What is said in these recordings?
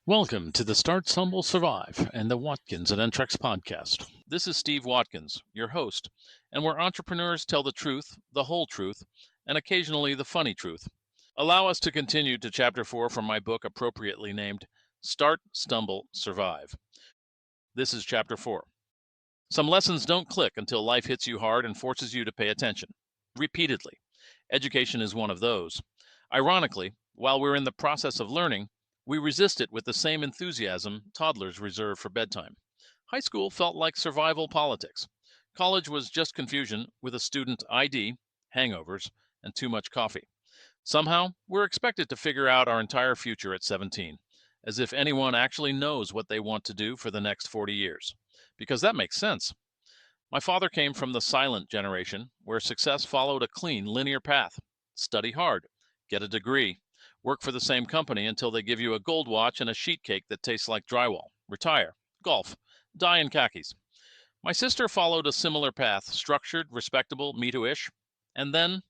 Welcome to the Start, Stumble, Survive and the Watkins and Entrex podcast. This is Steve Watkins, your host, and where entrepreneurs tell the truth, the whole truth, and occasionally the funny truth. Allow us to continue to Chapter 4 from my book appropriately named Start, Stumble, Survive. This is Chapter 4. Some lessons don't click until life hits you hard and forces you to pay attention. Repeatedly. Education is one of those. Ironically, while we're in the process of learning, we resist it with the same enthusiasm toddlers reserve for bedtime. High school felt like survival politics. College was just confusion with a student ID, hangovers, and too much coffee. Somehow, we're expected to figure out our entire future at 17, as if anyone actually knows what they want to do for the next 40 years. Because that makes sense. My father came from the silent generation, where success followed a clean, linear path. Study hard, get a degree, work for the same company until they give you a gold watch and a sheet cake that tastes like drywall, retire, golf, die in khakis. My sister followed a similar path, structured, respectable, me too-ish. And then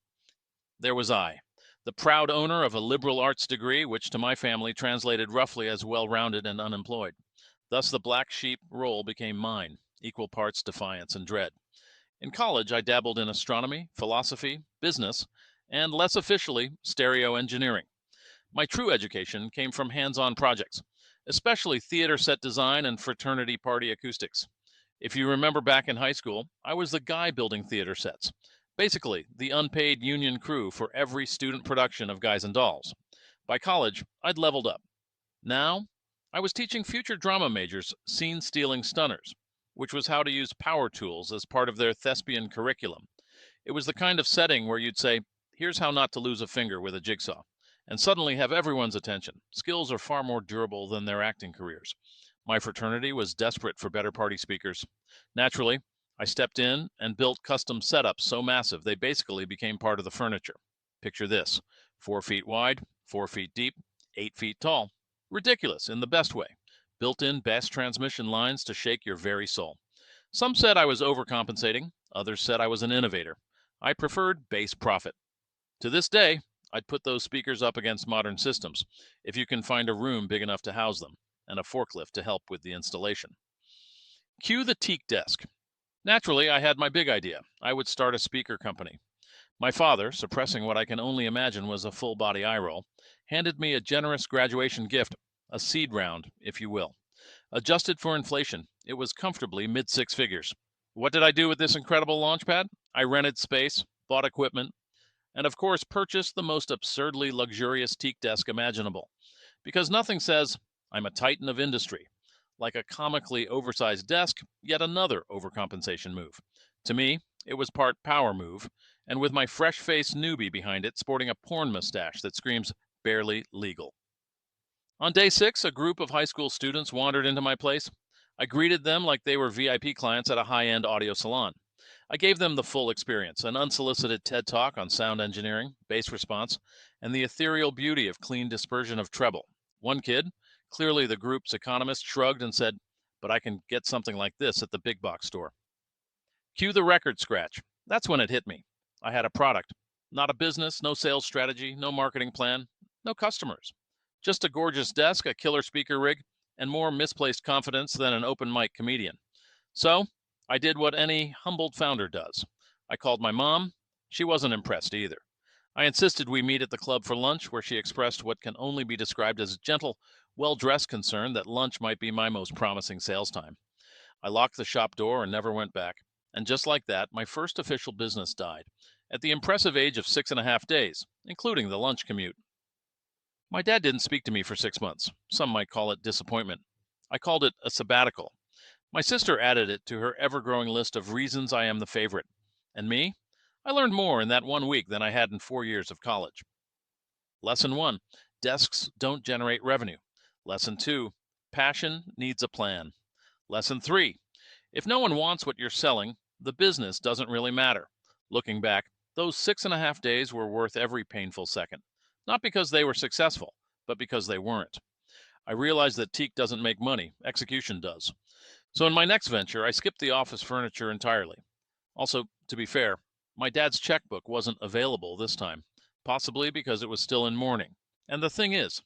there was I, the proud owner of a liberal arts degree, which to my family translated roughly as well-rounded and unemployed. Thus the black sheep role became mine, equal parts defiance and dread. In college, I dabbled in astronomy, philosophy, business, and less officially, stereo engineering. My true education came from hands-on projects, especially theater set design and fraternity party acoustics. If you remember back in high school, I was the guy building theater sets, basically the unpaid union crew for every student production of Guys and Dolls. By college, I'd leveled up. Now, I was teaching future drama majors scene-stealing stunners, which was how to use power tools as part of their thespian curriculum. It was the kind of setting where you'd say, here's how not to lose a finger with a jigsaw, and suddenly have everyone's attention. Skills are far more durable than their acting careers. My fraternity was desperate for better party speakers. Naturally, I stepped in and built custom setups so massive they basically became part of the furniture. Picture this: 4 feet wide, 4 feet deep, 8 feet tall. Ridiculous in the best way. Built-in bass transmission lines to shake your very soul. Some said I was overcompensating. Others said I was an innovator. I preferred base profit. To this day, I'd put those speakers up against modern systems, if you can find a room big enough to house them, and a forklift to help with the installation. Cue the teak desk. Naturally, I had my big idea. I would start a speaker company. My father, suppressing what I can only imagine was a full-body eye roll, handed me a generous graduation gift, a seed round, if you will. Adjusted for inflation, it was comfortably mid-six figures. What did I do with this incredible launchpad? I rented space, bought equipment, and of course purchased the most absurdly luxurious teak desk imaginable. Because nothing says, I'm a titan of industry, like a comically oversized desk, yet another overcompensation move. To me, it was part power move, and with my fresh-faced newbie behind it sporting a porn mustache that screams barely legal. On day 6, a group of high school students wandered into my place. I greeted them like they were VIP clients at a high-end audio salon. I gave them the full experience, an unsolicited TED Talk on sound engineering, bass response, and the ethereal beauty of clean dispersion of treble. One kid, clearly the group's economist, shrugged and said, but I can get something like this at the big box store. Cue the record scratch. That's when it hit me. I had a product, not a business, no sales strategy, no marketing plan, no customers. Just a gorgeous desk, a killer speaker rig, and more misplaced confidence than an open mic comedian. So, I did what any humbled founder does. I called my mom. She wasn't impressed either. I insisted we meet at the club for lunch, where she expressed what can only be described as gentle, well-dressed concern that lunch might be my most promising sales time. I locked the shop door and never went back. And just like that, my first official business died, at the impressive age of 6.5 days, including the lunch commute. My dad didn't speak to me for 6 months. Some might call it disappointment. I called it a sabbatical. My sister added it to her ever-growing list of reasons I am the favorite. And me? I learned more in that 1 week than I had in 4 years of college. Lesson 1, desks don't generate revenue. Lesson 2, passion needs a plan. Lesson 3, if no one wants what you're selling, the business doesn't really matter. Looking back, those 6.5 days were worth every painful second. Not because they were successful, but because they weren't. I realized that teak doesn't make money, execution does. So in my next venture, I skipped the office furniture entirely. Also, to be fair, my dad's checkbook wasn't available this time, possibly because it was still in mourning. And the thing is,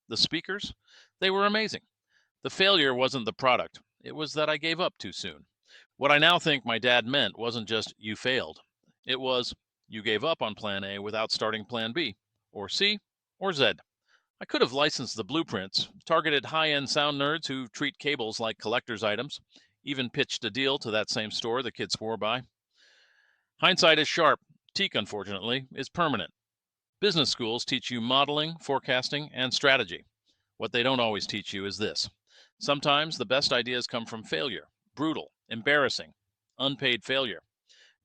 The speakers, they were amazing. The failure wasn't the product, it was that I gave up too soon. What I now think my dad meant wasn't just you failed, it was you gave up on plan A without starting plan B, or C, or Z. I could have licensed the blueprints, targeted high end sound nerds who treat cables like collector's items, even pitched a deal to that same store the kids swore by. Hindsight is sharp. Teak, unfortunately, is permanent. Business schools teach you modeling, forecasting, and strategy. What they don't always teach you is this. Sometimes the best ideas come from failure, brutal, embarrassing, unpaid failure.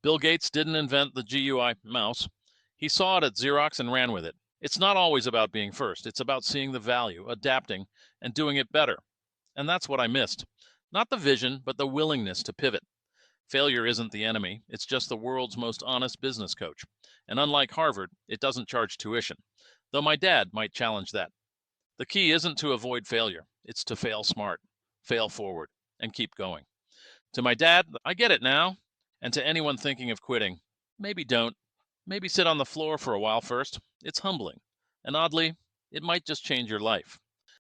Bill Gates didn't invent the GUI mouse. He saw it at Xerox and ran with it. It's not always about being first. It's about seeing the value, adapting, and doing it better. And that's what I missed. Not the vision, but the willingness to pivot. Failure isn't the enemy. It's just the world's most honest business coach. And unlike Harvard, it doesn't charge tuition, though my dad might challenge that. The key isn't to avoid failure. It's to fail smart, fail forward, and keep going. To my dad, I get it now. And to anyone thinking of quitting, maybe don't. Maybe sit on the floor for a while first. It's humbling. And oddly, it might just change your life.